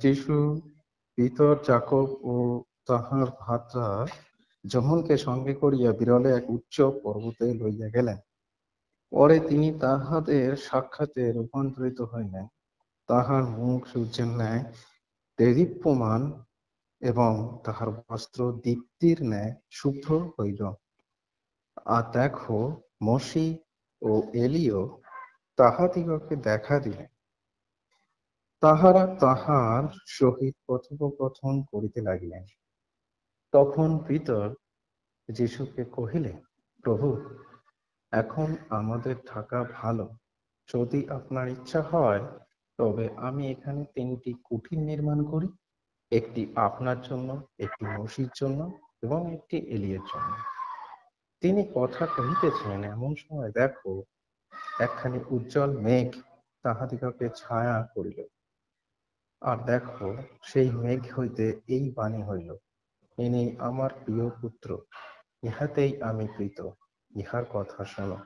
যিশু পিতর যাকব ও তাহার ভ্রাতা যোহনকে সঙ্গে করিয়া বিরলে এক উচ্চ পর্বতে লইয়া গেলেন। পরে তিনি তাহাদের সাক্ষাতে রূপান্তরিত হইলেন। তাহার মুখ সূর্যের ন্যায় দেদীপ্যমান এবং তাহার বস্ত্র দীপ্তির ন্যায় শুভ্র হইল। আর দেখো, মসি ও এলিও তাহাদিগকে দেখা দিলেন। তাহারা তাহার সহিত কথোপকথন করিতে লাগিলেন। তখন পিতর যীশুকে কহিলেন, প্রভু, এখন আমাদের থাকা ভালো। যদি আপনার ইচ্ছা হয় তবে আমি এখানে 3টি কুটির নির্মাণ করি, একটি আপনার জন্য, একটি মসির জন্য এবং একটি এলিয়ের জন্য। তিনি কথা কহিতেছেন, এমন সময় দেখো, একখানি উজ্জ্বল মেঘ তাহাদিগকে ছায়া করিল। আর দেখো, সেই মেঘ হইতে এই বাণী হইল, ইনি আমার প্রিয় পুত্র, ইহাতেই আমি প্রীত, ইহার কথা শোনো।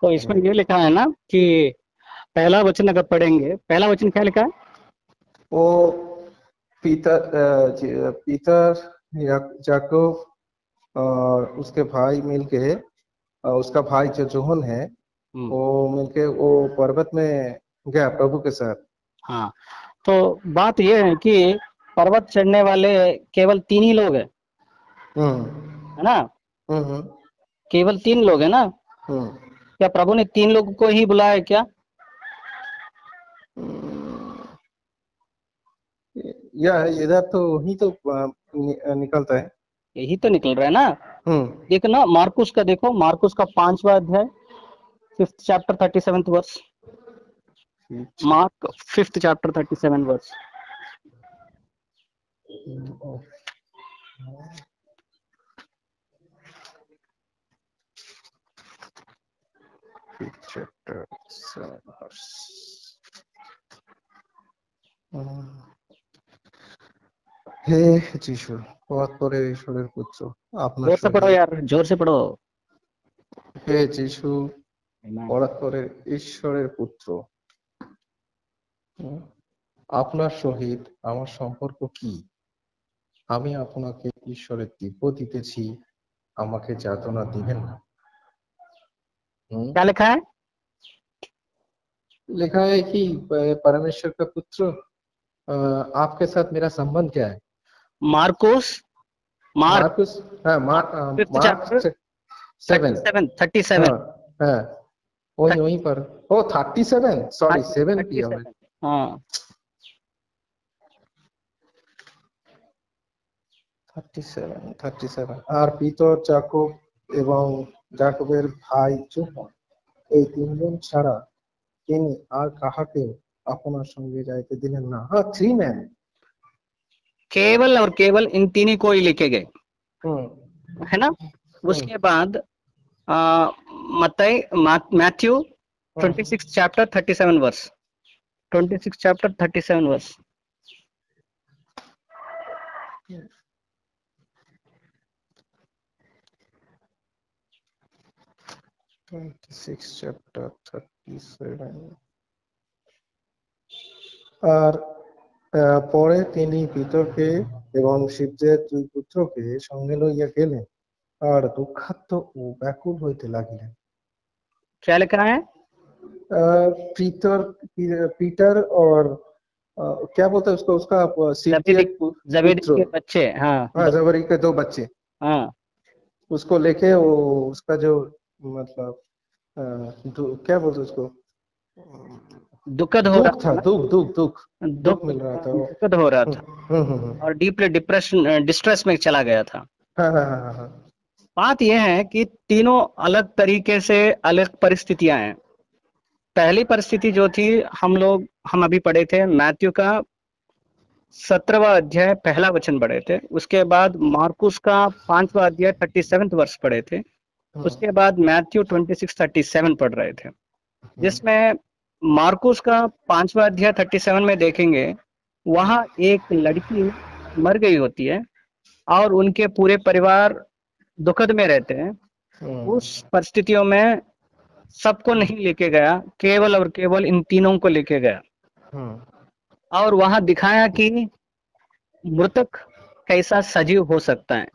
तो इसमें ये लिखा है ना कि पहला वचन अगर पढ़ेंगे, पहला वचन क्या लिखा है? वो पीतर याकूब और उसके भाई मिलके, उसका भाई जो जोहन है, वो मिलके वो पर्वत में गया प्रभु के साथ। हाँ, तो बात ये है कि पर्वत चढ़ने वाले केवल 3 ही लोग हैं, है ना? केवल 3 लोग हैं ना? क्या प्रभु ने 3 लोगों को ही बुलाया क्या? या इधर तो ही तो निकलता है, यही तो निकल रहा है ना। देखो ना, मार्कुस का देखो, मार्कुस का 5वां अध्याय 5th chapter 37th verse, mark 5th chapter 37 verse। হে যিশু, পরে ঈশ্বরের পুত্র, আপনার जोर से पढ़ो यार, जोर से पढ़ो। হে যিশু, পরে ঈশ্বরের পুত্র, আপনার সহিত আমার সম্পর্ক কি? আমি আপনাকে ঈশ্বরের দিব্য দিতেছি, আমাকে যাতনা দিবেন না। क्या लिखा है? लिखा है कि परमेश्वर का पुत्र, आपके साथ मेरा संबंध क्या है? मार्कुस, मार्कुस, हाँ, मार्क 7 हाँ, वहीं पर। ओ 37, सॉरी 7 किया है। हाँ, 37। আর পিতর যাকব এবং যাকবের ভাই যোহন, এই 3 জন ছাড়া তিনি আর কাহাকে আপনার সঙ্গে যাইতে দিলেন না। हाँ, 3 मैन, केवल और केवल इन 3 ही को ही लिखे गए, है ना। उसके बाद Matthew 26 chapter 37 verse, 26 chapter 37 verse। 26 chapter 37। আর পরে তিনি পিতরকে এবং শিবজের 2 পুত্রকে সঙ্গে লইয়া গেলেন, আর দুঃখার্ত ও ব্যাকুল হইতে লাগিলেন। क्या लिखा है? पीटर और क्या बोलते हैं उसको, उसका जबेदी के बच्चे, हाँ, जबरी के 2 बच्चे, हाँ, उसको लेके वो उसका जो मतलब क्या बोलते उसको, दुखद हो रहा था, दुख मिल रहा था, दुखद हो रहा था और डीपली डिस्ट्रेस में चला गया था। हाँ। बात यह है कि तीनों अलग तरीके से अलग परिस्थितियां हैं। पहली परिस्थिति जो थी, हम अभी पढ़े थे मैथ्यू का 17वां अध्याय पहला वचन पढ़े थे। उसके बाद मार्कुस का 5वां अध्याय 37th वर्ष पढ़े थे। उसके बाद मैथ्यू 26:37 पढ़ रहे थे, जिसमें मार्कुस का 5वां अध्याय 37 में देखेंगे, वहां एक लड़की मर गई होती है और उनके पूरे परिवार दुखद में रहते हैं। उस परिस्थितियों में सबको नहीं लेके गया, केवल और केवल इन तीनों को लेके गया और वहां दिखाया कि मृतक कैसा सजीव हो सकता है।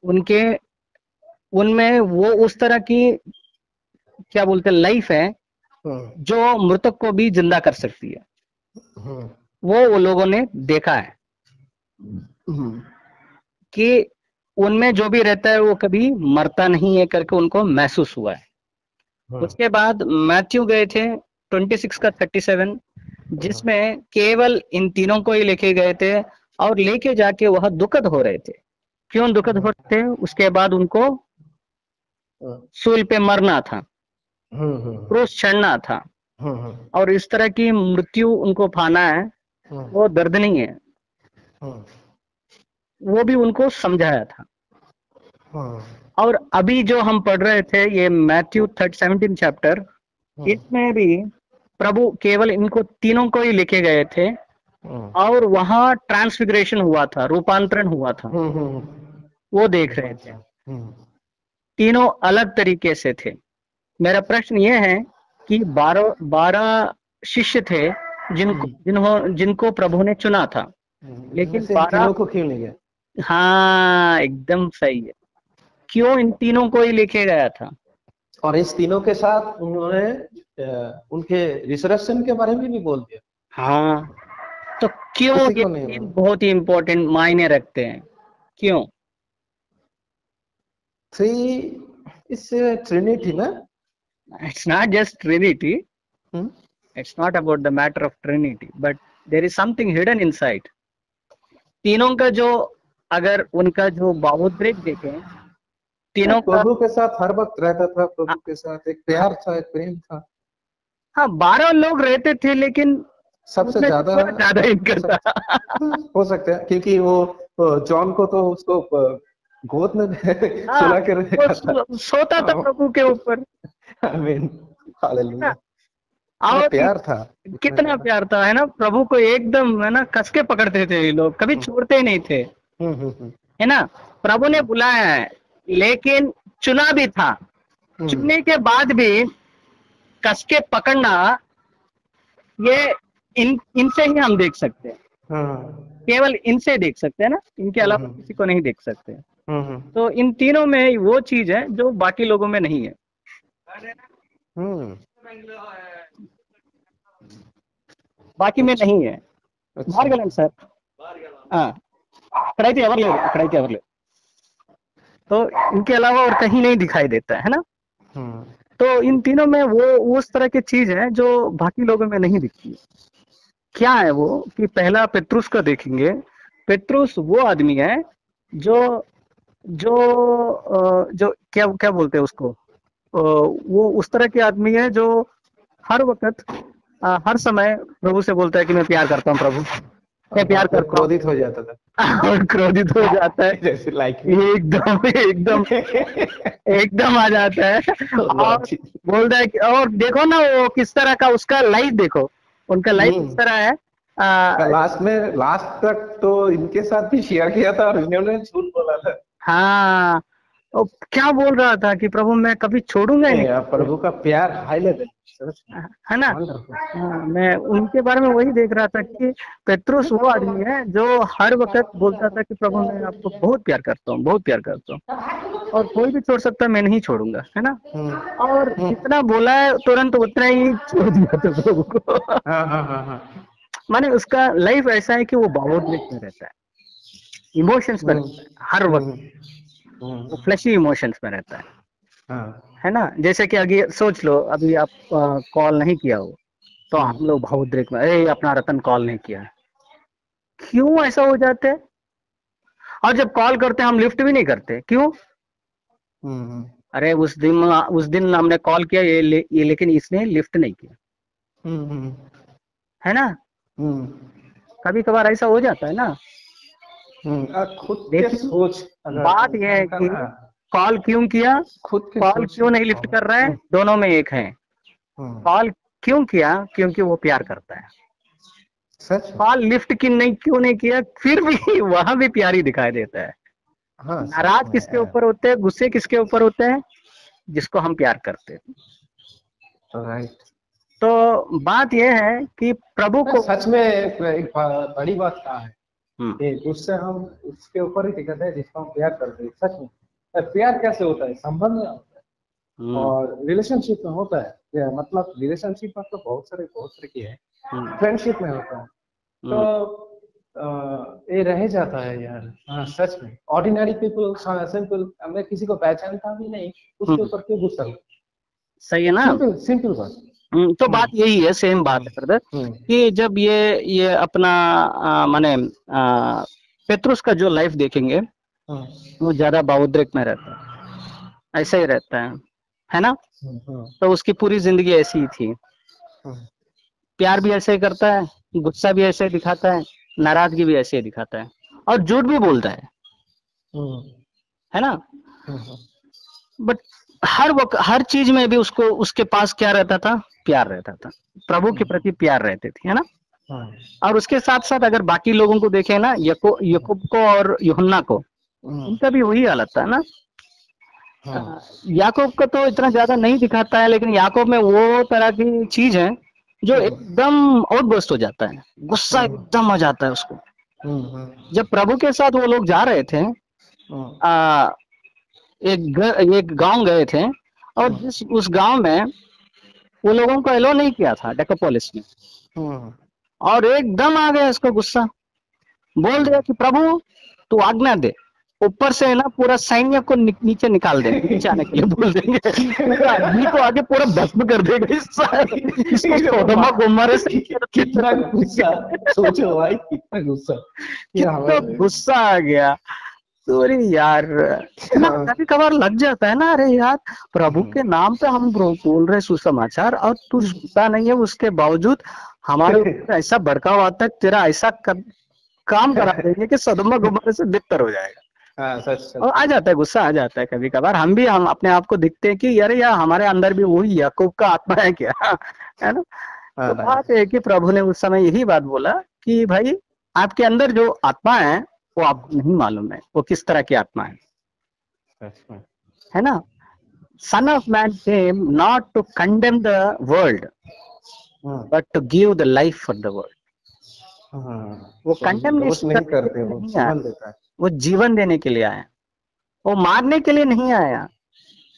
उनके उनमें वो उस तरह की क्या बोलते हैं लाइफ है जो मृतक को भी जिंदा कर सकती है। वो लोगों ने देखा है कि उनमें जो भी रहता है वो कभी मरता नहीं है करके उनको महसूस हुआ है। उसके बाद मैथ्यू गए थे 26 का 37, जिसमें केवल इन तीनों को ही लेके गए थे और लेके जाके वह दुखद हो रहे थे। क्यों दुखद हो रहे थे? उसके बाद उनको सूल पे मरना था, क्रूस चढ़ना था और इस तरह की मृत्यु उनको पाना है, वो दर्द नहीं है, वो भी उनको समझाया था। और अभी जो हम पढ़ रहे थे ये मैथ्यू 17 चैप्टर, इसमें भी प्रभु केवल इनको तीनों को ही लेके गए थे और वहां ट्रांसफिगरेशन हुआ था, रूपांतरण हुआ था, वो देख रहे थे। तीनों अलग तरीके से थे। मेरा प्रश्न ये है कि 12 शिष्य थे जिनको प्रभु ने चुना था, लेकिन 12 को क्यों नहीं गया? हाँ, एकदम सही है। क्यों इन तीनों को ही लेके गया था? और इस तीनों के साथ उन्होंने उनके रिसरेक्शन के बारे में भी बोल दिया। हाँ, तो क्यों किसी ये को नहीं तीन बोला। बहुत ही इंपॉर्टेंट मायने रखते हैं? क्यों? थ्री इस ट्रिनिटी ना? It's not just Trinity. It's not about the matter of Trinity, but there is something hidden inside. तीनों का जो अगर उनका जो भावोद्रेक देखें, तीनों का प्रभु के साथ हर वक्त रहता था, प्रभु के साथ एक प्यार था, एक प्रेम था। हाँ, 12 लोग रहते थे, लेकिन सबसे उसमें ज्यादा ज्यादा इनका था। हो सकता है क्योंकि वो जॉन को तो उसको गोद में सुला के रखा था। सोता था प्रभु के ऊपर। आमीन, हालेलुया। और प्यार था, कितना प्यार था, है ना? प्रभु को एकदम, है ना, कस के पकड़ते थे ये लोग, कभी छोड़ते ही नहीं थे, है ना? प्रभु ने बुलाया है, लेकिन चुना भी था। चुनने के बाद भी कस के पकड़ना, ये इनसे ही हम देख सकते हैं। केवल इनसे देख सकते हैं ना, इनके अलावा किसी को नहीं देख सकते। तो इन तीनों में वो चीज है जो बाकी लोगों में नहीं है। बाकी में नहीं है। मार्गलन सर, हाँ, अकड़ाई अवर ले। तो इनके अलावा और कहीं नहीं दिखाई देता है ना? तो इन तीनों में वो उस तरह की चीज है जो बाकी लोगों में नहीं दिखती है। क्या है वो? कि पहला पेत्रुस का देखेंगे। पेत्रुस वो आदमी है जो जो जो क्या क्या बोलते हैं उसको, वो उस तरह के आदमी है जो हर वक्त हर समय प्रभु से बोलता है कि मैं प्यार करता हूँ प्रभु, मैं प्यार करता हूँ। क्रोधित हो जाता था और क्रोधित हो जाता है, जैसे लाइक एकदम एकदम एकदम आ जाता है और बोलता है कि, और देखो ना वो किस तरह का उसका लाइफ, देखो उनका लाइफ किस तरह है। लास्ट तक तो इनके साथ भी शेयर किया था और इन्होंने झूठ बोला था। हाँ, और क्या बोल रहा था कि प्रभु मैं कभी छोड़ूंगा ही नहीं। प्रभु का प्यार हाई लेवल, है ना? हाँ, मैं उनके बारे में वही देख रहा था कि पेत्रुस वो आदमी है जो हर वक्त बोलता था कि प्रभु मैं आपको बहुत प्यार करता हूँ, बहुत प्यार करता हूँ, और कोई भी छोड़ सकता है, मैं नहीं छोड़ूंगा, है ना? और जितना बोला है तुरंत उतना ही छोड़ दिया था प्रभु को। माने उसका लाइफ ऐसा है कि वो भावोद्वेग में रहता है, इमोशंस में रहता है हर वक्त, वो फ्लैशी इमोशंस में रहता है ना? जैसे कि अगर सोच लो अभी आप कॉल नहीं किया हो तो हम लोग भावोद्रेक में, अपना रतन कॉल नहीं किया है, क्यों ऐसा हो जाता है? और जब कॉल करते हैं हम लिफ्ट भी नहीं करते, क्यों? अरे उस दिन हमने कॉल किया ये लेकिन इसने लिफ्ट नहीं किया, है ना? कभी कभार ऐसा हो जाता है ना। खुद के सोच, बात यह है कि कॉल क्यों किया, कॉल क्यों नहीं लिफ्ट कर रहा है, दोनों में एक है। कॉल क्यों किया? क्योंकि वो प्यार करता है। कॉल लिफ्ट क्यों नहीं किया, फिर भी वहां भी प्यार ही दिखाई देता है। नाराज किसके ऊपर होते हैं, गुस्से किसके ऊपर होते हैं? जिसको हम प्यार करते हैं। राइट। तो बात यह है कि प्रभु को सच में एक बड़ी बात कहा है हम्म, कि उससे हम उसके ऊपर ही टिकट है जिसको हम प्यार करते हैं। सच में प्यार कैसे होता है, संबंध में होता है हम्म, और रिलेशनशिप में होता है। मतलब रिलेशनशिप में तो बहुत सारे की है, हम्म, फ्रेंडशिप में होता है। तो हम्म, ये रह जाता है यार। हाँ सच में ऑर्डिनरी पीपल, सिंपल, मैं किसी को पहचानता भी नहीं, उसके हम्म, ऊपर क्यों गुस्सा हो? सही है ना। सिंपल सिंपल बात। तो हम्म बात यही है, सेम बात है ब्रदर, हम्म कि जब ये अपना माने पेट्रोस का जो लाइफ देखेंगे, हम्म वो ज्यादा भावोद्रेक में रहता है, ऐसा ही रहता है ना। हम्म तो उसकी पूरी जिंदगी ऐसी ही थी, हम्म प्यार भी ऐसे ही करता है, गुस्सा भी ऐसे ही दिखाता है, नाराजगी भी ऐसे ही दिखाता है, और झूठ भी बोलता हम्म है ना। हम्म बट हर वक्त हर चीज में भी उसको उसके पास क्या रहता था, प्यार रहता था, प्रभु के प्रति प्यार रहते थे, है ना। हम्म और उसके साथ साथ अगर बाकी लोगों को देखें ना, यकूब को और यूहन्ना को, हम्म उनका भी वही हालत था ना। हम्म याकूब को तो इतना ज्यादा नहीं दिखाता है, लेकिन याकूब में वो तरह की चीज है जो एकदम आउटबर्स्ट हो जाता है, गुस्सा एकदम आ जाता है उसको। हम्म जब प्रभु के साथ वो लोग जा रहे थे, आ, एक गांव गए थे, और जिस उस गांव में वो लोगों को एलो नहीं किया था डेकापोलिस में, हम्म और एकदम आ गया इसको गुस्सा, बोल दिया कि प्रभु तू आज्ञा दे, ऊपर से है ना पूरा सैन्य को नीचे निकाल देंगे, नीचे आने के लिए बोल देंगे, पूरा आदमी को आगे पूरा भस्म कर देगा, इसको सोदोमा गोमोरा से कितना गुस्सा, सोचो भाई कितना गुस्सा। ये कितना हमारे गुस्सा आ गया। तो अरे यार, है ना, कभी कभार लग जाता है ना, अरे यार प्रभु के नाम पे हम बोल रहे सुसमाचार, और तू सुनता नहीं है, उसके बावजूद हमारे ऊपर ऐसा भड़काव आता है, तेरा ऐसा काम करा देंगे कि सदमा गुब्बारे से बेहतर हो जाएगा। हाँ सच और सच। आ जाता है, गुस्सा आ जाता है कभी कभार, हम अपने आप को दिखते हैं कि अरे यार हमारे अंदर भी वही याकूब का आत्मा है क्या, है ना। हाँ तो हाँ बात है कि प्रभु ने उस समय यही बात बोला कि भाई आपके अंदर जो आत्मा है वो आपको नहीं मालूम है, वो किस तरह की आत्मा सच में। है ना। Son of man came not to condemn the world but to give the life for the world. वो तो दोष कंडेमनेशन नहीं करने के करते, लिए वो नहीं आया, जीवन देता है। वो जीवन देने के लिए आया, वो मारने के लिए नहीं आया,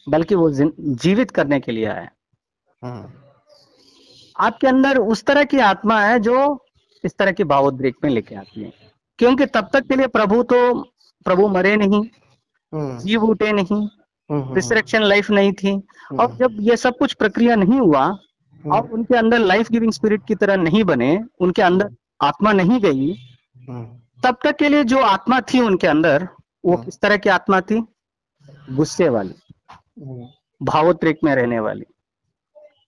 बल्कि वो जीवित करने के लिए आया। हम्म आपके अंदर उस तरह की आत्मा है जो इस तरह की भावोद्रेक में लेके आती है, क्योंकि तब तक के लिए प्रभु मरे नहीं, हम्म जीव उठे नहीं, हम्म रिसरेक्शन लाइफ नहीं थी। और जब ये सब कुछ प्रक्रिया नहीं हुआ, और हम्म उनके अंदर लाइफ गिविंग स्पिरिट की तरह नहीं बने, उनके अंदर आत्मा नहीं गई, हम्म तब तक के लिए जो आत्मा थी उनके अंदर, वो किस तरह की आत्मा थी, गुस्से वाली, हम्म भावोद्रेक में रहने वाली।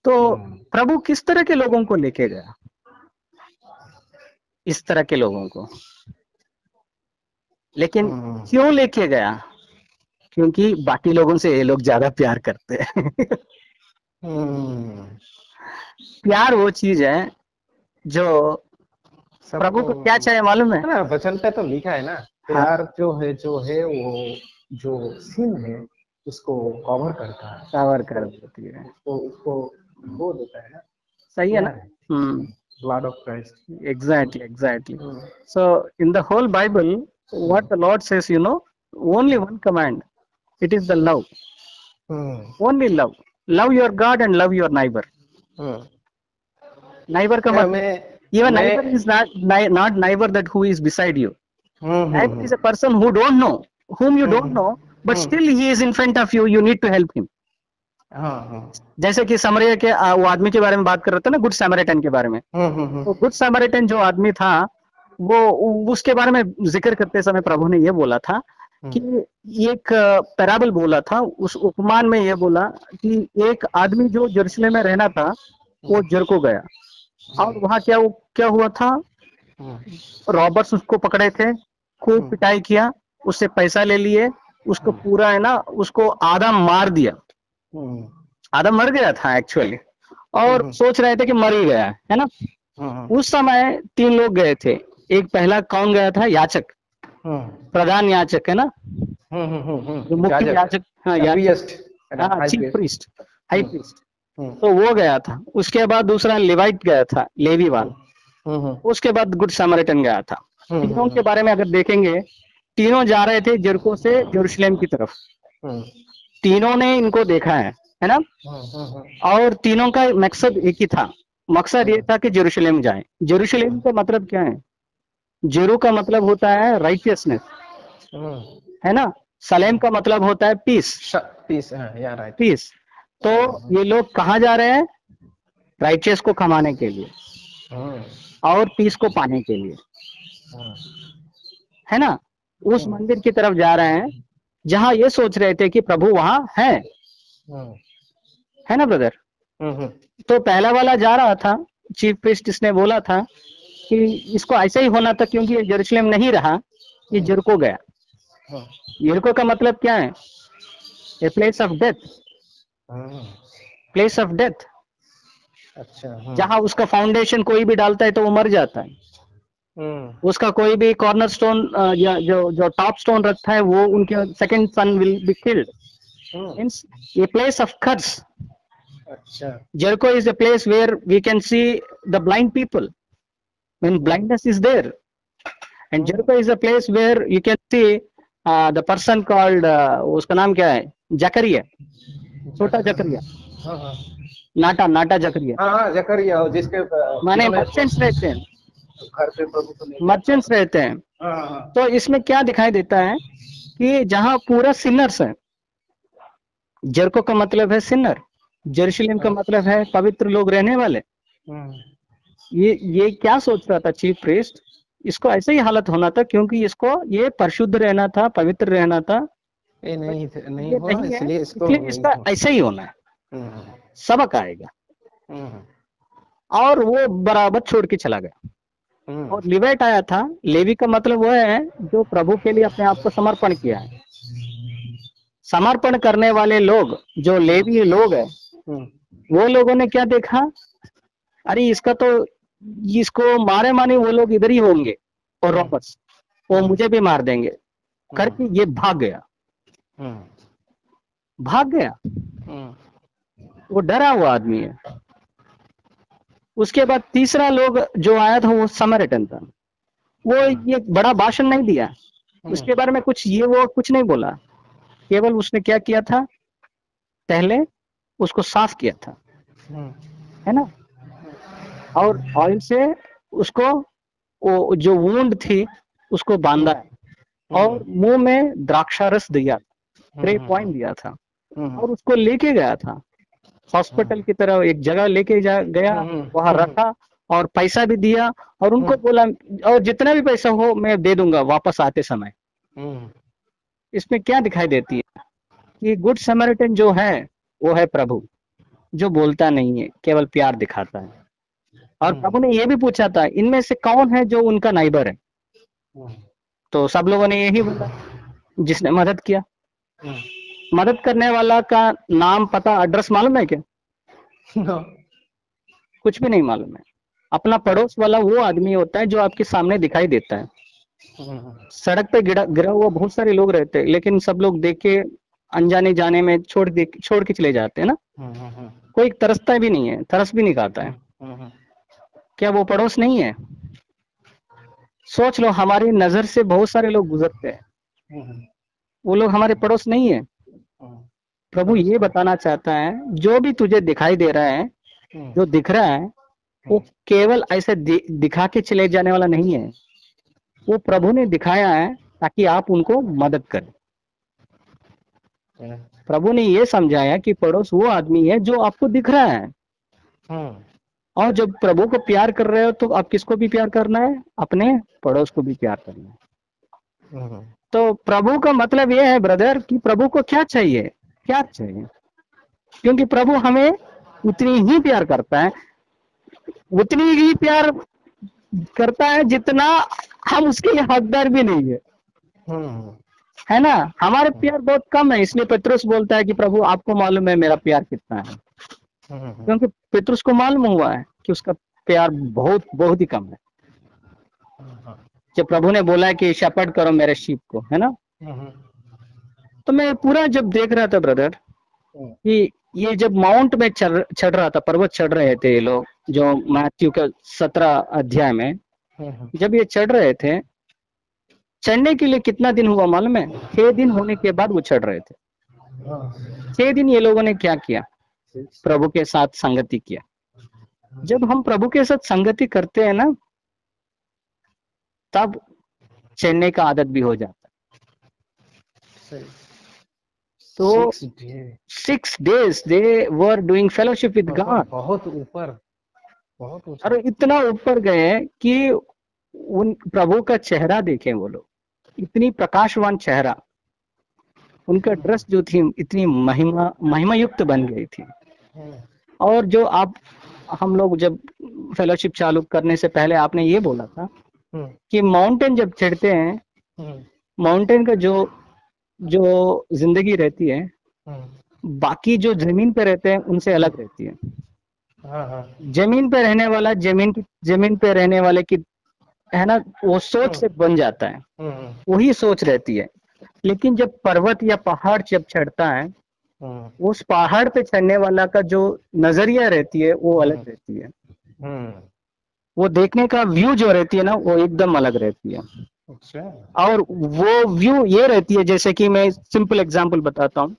तो प्रभु किस तरह के लोगों को लेके गया, इस तरह के लोगों को, लेकिन क्यों लेके गया, क्योंकि बाकी लोगों से ये लोग ज्यादा प्यार करते हैं। प्यार वो चीज है जो प्रभु सबको को क्या चाहिए मालूम है। है ना, वचन पे तो लिखा है ना, हाँ, प्यार जो है वो जो सिन है उसको कवर करता है, कवर कर उसको देती है, उसको उसको धो देता है ना। सही है ना। प्यार है, blood of Christ. Exactly exactly. So in the whole Bible what the Lord says, only one command, it is the love, only love, love your God and love your neighbour. Neighbour का मतलब, मैं even मैं neighbor is not neighbor that who is beside you. Neighbor is a person who don't know, whom you don't know, but still he is in front of you, you need to help him. हाँ हाँ जैसे कि समरिया के वो आदमी के बारे में बात कर रहे थे ना, गुड सैमरिटन के बारे में। तो गुड सैमरिटन जो आदमी था, वो उसके बारे में जिक्र करते समय प्रभु ने ये बोला था कि एक पैराबल बोला था, उस उपमान में ये बोला कि एक आदमी जो यरूशलेम में रहना था, वो जरको गया, और वहां क्या हुआ था, रॉबर्स उसको पकड़े थे, खूब पिटाई किया, उससे पैसा ले लिए, उसको पूरा है ना, उसको आधा मार दिया, आधा मर गया था एक्चुअली, और सोच रहे थे कि मर ही गया है ना। उस समय 3 लोग गए थे, एक पहला कौन गया था, याचक, प्रधान याचक है ना, जो मुख्य याचक, हाँ याचक, हाँ, high chief priest. Priest, high hmm, priest, हम्म, तो वो गया था। उसके बाद दूसरा लेवाइट गया था, लेवी वाला। हम्म, उसके बाद गुड सामरिटन गया था। तीनों के बारे में अगर देखेंगे, तीनों जा रहे थे यरीको से यरूशलेम की तरफ। हम्म, तीनों ने इनको देखा है ना। और तीनों का मकसद एक ही था। मकसद ये था कि यरूशलेम जाए। यरूशलेम का मतलब क्या है? जेरू का मतलब होता है राइटियसनेस, है ना। सलेम का मतलब होता है पीस, पीस, या राइट। पीस। तो ये लोग कहाँ जा रहे हैं? राइटियस को कमाने के लिए और पीस को पाने के लिए, है ना। उस मंदिर की तरफ जा रहे हैं जहां ये सोच रहे थे कि प्रभु वहां है ना ब्रदर। तो पहला वाला जा रहा था, चीफ प्रीस्ट, इसने बोला था कि इसको ऐसा ही होना था, क्योंकि ये यरूशलेम नहीं रहा, ये यरीको गया। यरीको का मतलब क्या है? ए place of death, place of death. अच्छा। जहां उसका फाउंडेशन कोई भी डालता है तो वो मर जाता है। उसका कोई भी कॉर्नर स्टोन या जो जो टॉप स्टोन रखता है, वो उनके second son will be killed. Means a place of curse. अच्छा। Jericho is a place where we can see the blind people when blindness is there, and Jericho is a place where you can see the person called उसका नाम क्या है? जकरिया, छोटा जकरिया, नाटा नाटा जकरिया, हाँ, जकरिया, जिसके माने जिन्होंने मर्चेंट्स रहते हैं, घर पे प्रभु को ले मर्चेंट्स रहते हैं। हाँ, तो इसमें क्या दिखाई देता है कि जहां पूरा सिनर्स है। जेरिको का मतलब है सिनर, जेरूशलेम का मतलब है पवित्र लोग रहने वाले। ये क्या सोच रहा था चीफ प्रीस्ट? इसको ऐसे ही हालत होना था, क्योंकि इसको ये परिशुद्ध रहना था, पवित्र रहना था। ये नहीं नहीं ये हुआ, नहीं है, इसलिए इसको इसलिए नहीं इसका हुआ। ऐसे ही होना है। सबक आएगा। हम्म, और वो बराबर छोड़ के चला गया। और लिवेट आया था। लेवी का मतलब वो है जो प्रभु के लिए अपने आप को समर्पण किया है। समर्पण करने वाले लोग जो लेवी लोग है, वो लोगों ने क्या देखा? अरे इसका तो, इसको मारे माने वो लोग इधर ही होंगे और रॉबर्स, वो मुझे भी मार देंगे करके ये भाग गया, भाग गया। वो डरा हुआ आदमी है। उसके बाद तीसरा लोग जो आया था वो समरिटन था। वो ये बड़ा भाषण नहीं दिया, उसके बारे में कुछ ये वो कुछ नहीं बोला। केवल उसने क्या किया था? पहले उसको साफ किया था, है ना। और ऑयल से उसको, वो जो वुंड थी उसको बांधा है, और मुंह में द्राक्षारस दिया, 3 पॉइंट दिया था, और उसको लेके गया था हॉस्पिटल की तरह एक जगह लेके गया, वहां रखा और पैसा भी दिया, और उनको बोला और जितना भी पैसा हो मैं दे दूंगा वापस आते समय। इसमें क्या दिखाई देती है कि गुड समरिटन जो है वो है प्रभु, जो बोलता नहीं है, केवल प्यार दिखाता है। और प्रभु ने ये भी पूछा था, इनमें से कौन है जो उनका नाइबर है? तो सब लोगों ने यही बोला, जिसने मदद किया। मदद करने वाला का नाम, पता, एड्रेस मालूम है क्या? कुछ भी नहीं मालूम है। अपना पड़ोस वाला वो आदमी होता है जो आपके सामने दिखाई देता है। सड़क पे गिरा हुआ बहुत सारे लोग रहते हैं, लेकिन सब लोग देख के अनजाने जाने में छोड़ के चले जाते हैं ना। कोई तरसता भी नहीं है, तरस भी नहीं खाता है। क्या वो पड़ोस नहीं है? सोच लो, हमारी नजर से बहुत सारे लोग गुजरते हैं, वो लोग हमारे पड़ोस नहीं है। प्रभु ये बताना चाहता है, जो भी तुझे दिखाई दे रहा है, जो दिख रहा है, वो केवल ऐसे दिखा के चले जाने वाला नहीं है। वो प्रभु ने दिखाया है ताकि आप उनको मदद करें। प्रभु ने ये समझाया कि पड़ोस वो आदमी है जो आपको दिख रहा है। और जब प्रभु को प्यार कर रहे हो तो आप किसको भी प्यार करना है? अपने पड़ोस को भी प्यार करना है। तो प्रभु का मतलब ये है ब्रदर कि प्रभु को क्या चाहिए? क्या चाहिए? क्योंकि प्रभु हमें उतनी ही प्यार करता है, उतनी ही प्यार करता है जितना हम उसके लिए हकदार भी नहीं है ना। हमारे प्यार बहुत कम है, इसलिए पतरस बोलता है कि प्रभु आपको मालूम है मेरा प्यार कितना है। क्योंकि पतरस को मालूम हुआ है कि उसका प्यार बहुत बहुत ही कम है। जब प्रभु ने बोला है कि शेपर्ड करो मेरे शीप को, है ना। तो मैं पूरा जब देख रहा था ब्रदर, कि ये जब माउंट में चढ़ रहा था, पर्वत चढ़ रहे थे ये लोग, जो मैथ्यू का 17 अध्याय में जब ये चढ़ रहे थे, चढ़ने के लिए कितना दिन हुआ मालूम है? 6 दिन होने के बाद वो चढ़ रहे थे। 6 दिन ये लोगों ने क्या किया? प्रभु के साथ संगति किया। जब हम प्रभु के साथ संगति करते हैं ना, तब चढ़ने का आदत भी हो जाता है। तो 6 days they were doing fellowship with God। बहुत ऊपर, बहुत ऊपर। और इतना ऊपर गए कि उन प्रभु का चेहरा देखें वो लोग, इतनी प्रकाशवान चेहरा, उनका ड्रेस जो थी इतनी महिमा युक्त बन गई थी। और जो आप हम लोग जब फेलोशिप चालू करने से पहले आपने ये बोला था कि माउंटेन जब चढ़ते हैं, माउंटेन का जो जिंदगी रहती है बाकी जो जमीन पे रहते हैं उनसे अलग रहती है। जमीन पे रहने वाला जमीन पे रहने वाले की है ना, वो सोच से बन जाता है, वही सोच रहती है। लेकिन जब पर्वत या पहाड़ जब चढ़ता है, उस पहाड़ पे चढ़ने वाला का जो नजरिया रहती है वो अलग रहती है। वो देखने का व्यू जो रहती है ना, वो एकदम अलग रहती है। और वो व्यू ये रहती है, जैसे कि मैं सिंपल एग्जांपल बताता हूँ।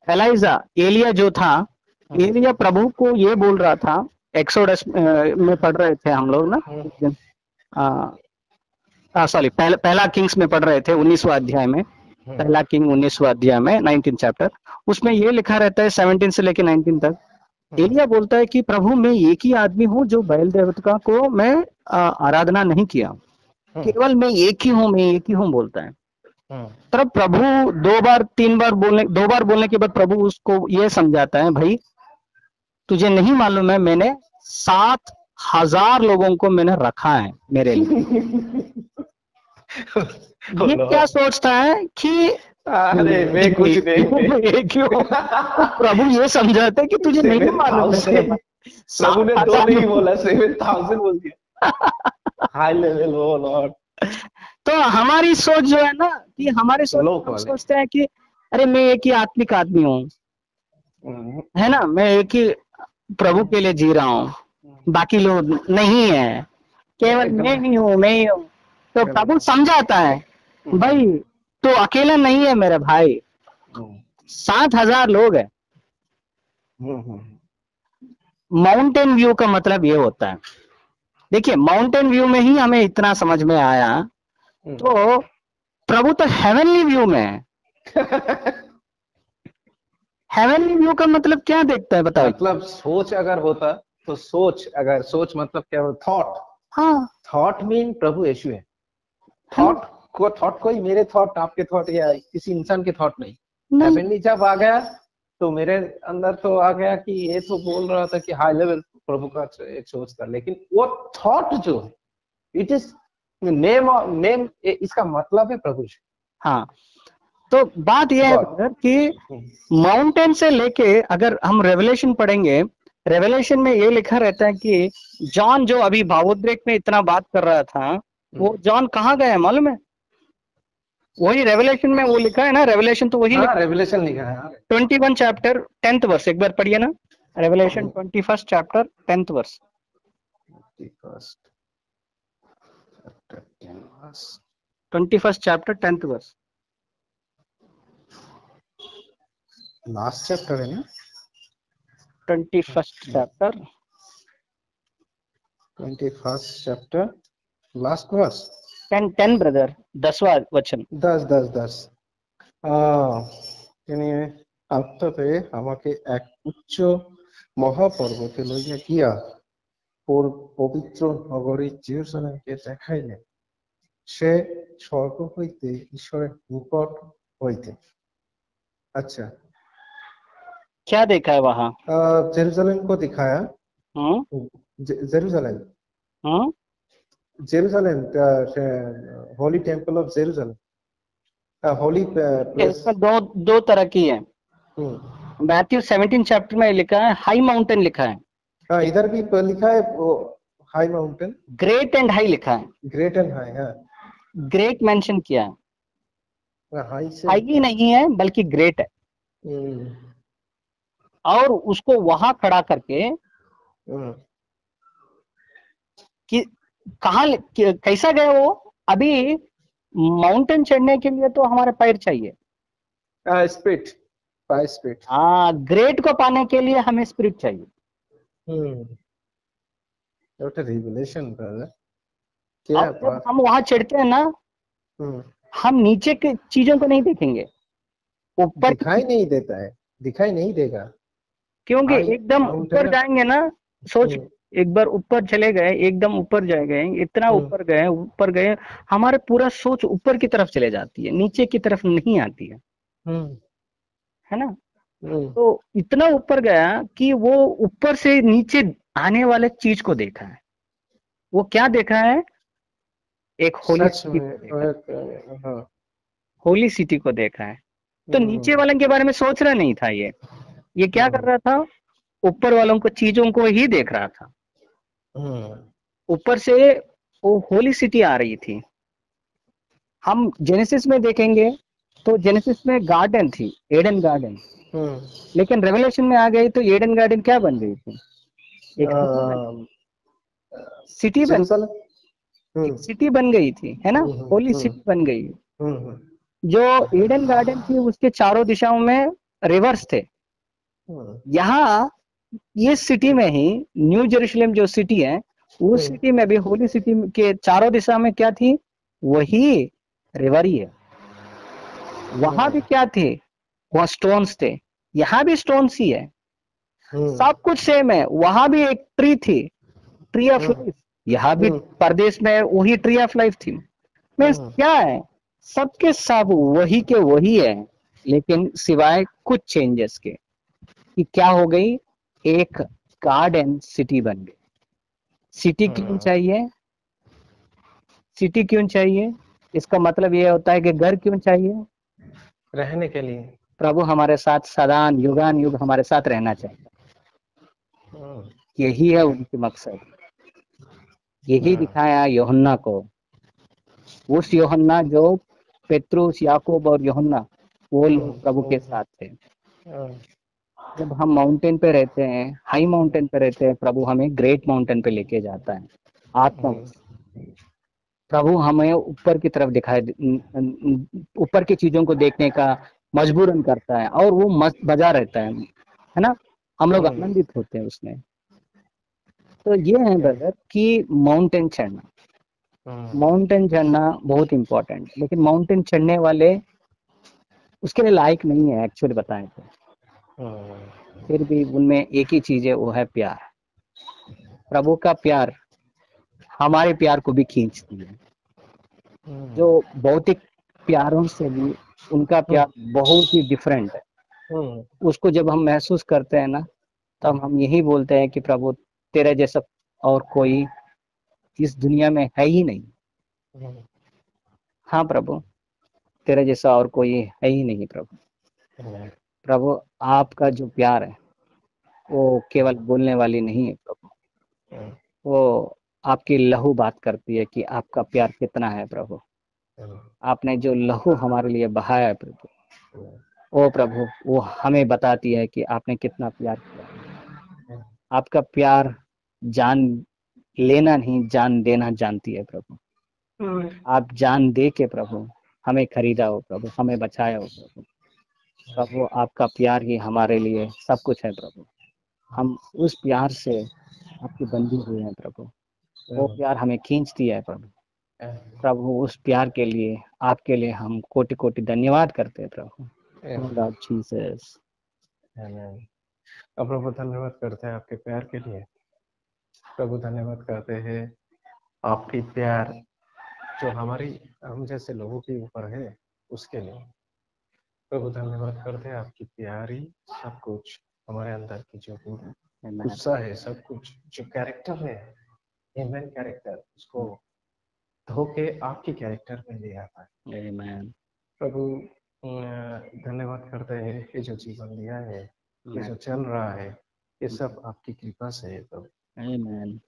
एलिया जो था, एलिया प्रभु को ये बोल रहा था, एक्सोडस में पढ़ रहे थे हम लोग ना, सॉरी पहला किंग्स में पढ़ रहे थे 19वां अध्याय में, पहला किंग 19वां अध्याय में 19 चैप्टर, उसमें ये लिखा रहता है 17 से लेकर 19 तक। एलिया बोलता है कि प्रभु मैं एक ही आदमी हूँ जो बैल देवता को मैं आराधना नहीं किया, केवल मैं एक ही हूँ बोलता है। तब प्रभु 2 बार बोलने के बाद प्रभु उसको ये समझाता है, भाई तुझे नहीं मालूम है, मैंने 7,000 लोगों को मैंने रखा है मेरे लिए। ये क्या सोचता है कि अरे मैं कुछ नहीं क्यों? प्रभु ये समझाते हैं कि तुझे नहीं मालूम है। प्रभु ने 2 नहीं बोला, 7,000 बोल दिया। हाई लेवल हो लॉर्ड। तो हमारी सोच जो है ना, कि हमारे सोचते हैं कि अरे मैं एक ही आत्मिक आदमी हूँ, है ना, मैं एक ही प्रभु के लिए जी रहा हूँ, बाकी लोग नहीं है, केवल मैं ही हूँ। तो प्रभु समझाता है, भाई तो अकेला नहीं है मेरे भाई, 7,000 लोग है। माउंटेन व्यू का मतलब ये होता है। देखिए माउंटेन व्यू में ही हमें इतना समझ में आया, तो प्रभु तो हेवनली व्यू में है। हेवनली व्यू का मतलब क्या देखता है बताओ? मतलब सोच अगर होता तो सोच मतलब क्या हो? थॉट। हाँ, थॉट मीन प्रभु यीशु है। थॉट कोई मेरे थॉट, आपके थॉट या किसी इंसान के थॉट नहीं। हेवनली जब आ गया तो मेरे अंदर तो आ गया कि ये तो बोल रहा था कि हाई लेवल प्रभु का एक सोच था, लेकिन वो थॉट जो इट इज नेम, इसका मतलब है प्रभु। हाँ, तो बात यह है कि माउंटेन से लेके अगर हम रेवलेशन पढ़ेंगे, रेवलेशन में ये लिखा रहता है कि जॉन जो अभी भावोद्रेक में इतना बात कर रहा था, वो जॉन कहाँ गया मालूम है? वही रेवलेशन में वो लिखा है ना, रेवलेशन तो वही रेवलेशन लिखा है 21 चैप्टर 10th वर्स, एक बार पढ़िए ना, Revelation 21 chapter 10th verse. 21 chapter 10th verse, last chapter है ना? 21 chapter 21 chapter last verse 10 brother, 10वां वचन। 10 তিনি আত্মাতে আমাকে এক উচ্চ মহাপর্বতে লইয়া গিয়া পবিত্র নগরী জেরুজালেমকে দেখাইলেন, সে স্বর্গ হইতে ঈশ্বরের নিকট হইতে। अच्छा, क्या देखा है वहां? जेरूसलम को दिखाया। Jerusalem Jerusalem Holi temple of Jerusalem, holy place. इसमें दो तरह की है। मैथ्यू 17 चैप्टर में लिखा है हाई माउंटेन लिखा है। हाँ, इधर भी लिखा है high mountain, great and high लिखा है। ग्रेट एंड हाई, हाँ, ग्रेट मेंशन किया है, हाई से हाई ही नहीं है बल्कि ग्रेट है। और उसको वहां खड़ा करके हम्म, कि कैसा गए वो। अभी माउंटेन चढ़ने के लिए तो हमारे पैर चाहिए। Spirit, by spirit. हाँ, ग्रेड को पाने के लिए हमें स्पिरिट चाहिए। व्हाट अ रिवलेशन ब्रदर, क्या अब जब बात। हम वहां चढ़ते हैं ना, हम्म, हम नीचे की चीजों को नहीं देखेंगे, ऊपर की दिखाई नहीं देता है, दिखाई नहीं देगा। क्योंकि हाई एकदम ऊपर माउंटेन। जाएंगे ना, सोच, हम्म, एक बार ऊपर चले गए, एकदम ऊपर जाए गए, इतना हम्म, ऊपर गए, हमारे पूरा सोच ऊपर की तरफ चले जाती है, नीचे की तरफ नहीं आती हम्म, है ना। हम्म, तो इतना ऊपर गया कि वो ऊपर से नीचे आने वाले चीज को देखा है। वो क्या देखा है? एक होली सच सिटी में को देखा है। हाँ। होली सिटी को देखा है। तो नीचे हम्म, वाले के बारे में सोच रहा नहीं था ये क्या कर हम्म, रहा था? ऊपर वालों को, चीजों को ही देख रहा था। हम्म, ऊपर से वो होली सिटी आ रही थी। हम जेनेसिस में देखेंगे तो जेनेसिस में गार्डन थी, एडन गार्डन। हम्म, लेकिन रेवलेशन में आ गई तो एडन गार्डन क्या बन गई थी? एक सिटी बन सिटी बन जेरूसलम। एक हम्म, सिटी बन गई थी, है ना। हम्म, होली हम्म, सिटी बन गई। हम्म, जो ईडन गार्डन थी उसके चारों दिशाओं में रिवर्स थे। हम्म, यहाँ ये सिटी में ही, न्यू जेरूशलेम जो सिटी है, उस हम्म, सिटी में भी होली सिटी के चारों दिशा में क्या थी? वही रिवर ही है। वहां भी क्या थे? वह स्टोन्स थे। यहाँ भी स्टोन्स ही है। हम्म, सब कुछ सेम है। वहां भी एक ट्री थी, ट्री ऑफ हम्म, लाइफ। यहाँ भी हम्म, परदेश में वही ट्री ऑफ लाइफ थी। मीन्स हम्म, क्या है? सबके सब वही के वही है, लेकिन सिवाय कुछ चेंजेस के। कि क्या हो गई? एक गार्डन सिटी बन गई। सिटी क्यों हम्म, चाहिए? सिटी क्यों चाहिए? इसका मतलब ये होता है कि घर क्यों चाहिए? रहने के लिए। प्रभु हमारे साथ सदान युगान युग हमारे साथ रहना चाहिए। हम्म, यही है उनकी मकसद। यही हम्म, दिखाया यूहन्ना को। उस यूहन्ना जो पेत्रुस, याकूब और यूहन्ना, वो लोग प्रभु के हम्म, साथ थे। हम्म, जब हम माउंटेन पे रहते हैं, हाई माउंटेन पे रहते हैं, प्रभु हमें ग्रेट माउंटेन पे लेके जाता है। आत्मा, हम्म, प्रभु हमें ऊपर की तरफ ऊपर की चीजों को देखने का मजबूरन करता है, और वो मस्त बजा रहता है ना। हम लोग हम्म, आनंदित होते हैं उसमें। तो ये है ब्रदर कि माउंटेन चढ़ना, हम्म, माउंटेन चढ़ना बहुत इंपॉर्टेंट। लेकिन माउंटेन चढ़ने वाले उसके लिए लायक नहीं है एक्चुअली बताएं तो। हम्म, फिर भी उनमें एक ही चीज है, वो है प्यार। प्रभु का प्यार हमारे प्यार को भी खींचती है। जो हम्म, भौतिक प्यारों से भी उनका प्यार बहुत ही डिफरेंट है। हम्म, उसको जब हम महसूस करते हैं ना, तब हम यही बोलते हैं कि प्रभु, तेरे जैसा और कोई इस दुनिया में है ही नहीं। हम्म, हाँ प्रभु, तेरे जैसा और कोई है ही नहीं प्रभु। हम्म, प्रभु, आपका जो प्यार है वो केवल बोलने वाली नहीं है प्रभु। वो आपकी लहू बात करती है कि आपका प्यार कितना है प्रभु। आपने जो लहू हमारे लिए बहाया है प्रभु, ओ प्रभु, वो हमें बताती है कि आपने कितना प्यार किया। आपका प्यार जान लेना नहीं, जान देना जानती है प्रभु। आप जान दे के प्रभु हमें खरीदा हो प्रभु, हमें बचाया हो प्रभु। प्रभु, आपका प्यार ही हमारे लिए सब कुछ है प्रभु। हम उस प्यार से आपकी बंधी हुए हैं प्रभु। वो प्यार हमें खींचती है प्रभु। प्रभु, उस प्यार के लिए, आपके लिए हम कोटि कोटि धन्यवाद करते हैं प्रभु। Oh Lord Jesus। अब प्रभु धन्यवाद करते हैं आपके प्यार के लिए। प्रभु धन्यवाद करते हैं आपकी प्यार जो हमारी, हम जैसे लोगों के ऊपर है, उसके लिए। प्रभु धन्यवाद करते हैं आपकी प्यारी सब कुछ, हमारे अंदर की जो Amen। गुस्सा है, सब कुछ जो कैरेक्टर है, ह्यूमन कैरेक्टर, उसको धो के आपकी कैरेक्टर में ले आता है। Amen। प्रभु धन्यवाद करते हैं, ये जो जीवन दिया है, ये जो चल रहा है, ये सब आपकी कृपा से है प्रभु। Amen।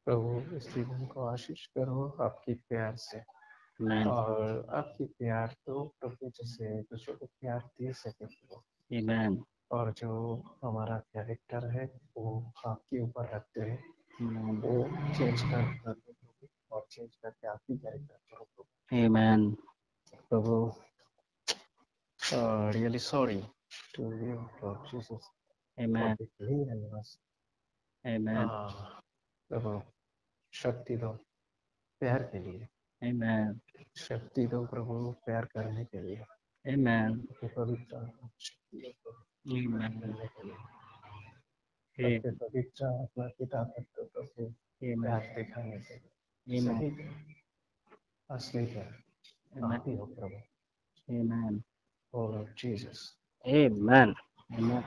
प्रभु इस जीवन को आशीष करो आपकी प्यार से। Amen। और आपकी प्यार तो प्रभु जैसे दूसरों को प्यार दे सके प्रभु। Amen। और जो हमारा कैरेक्टर है वो आपके ऊपर रखते हैं, Amen. वो चेंज कर दो और चेंज करके आप ही कैरेक्टर करो प्रभु। Amen. प्रभु, really sorry to you Lord Jesus for Amen. The clean and मस। Amen. प्रभु शक्ति दो प्यार के लिए, Amen. शक्ति दो प्रभु प्यार करने के लिए, Amen. आपके पवित्र आत्मा को शक्ति दो प्रभु प्यार Amen. करने के लिए, Amen. आपके पवित्र आत्मा की ताकत दो प्रभु Amen. प्यार दिखाने के लिए, Amen. सही प्यार, असली प्यार आप ही हो प्रभु। Amen. ओ लॉर्ड जीसस, Amen. Amen.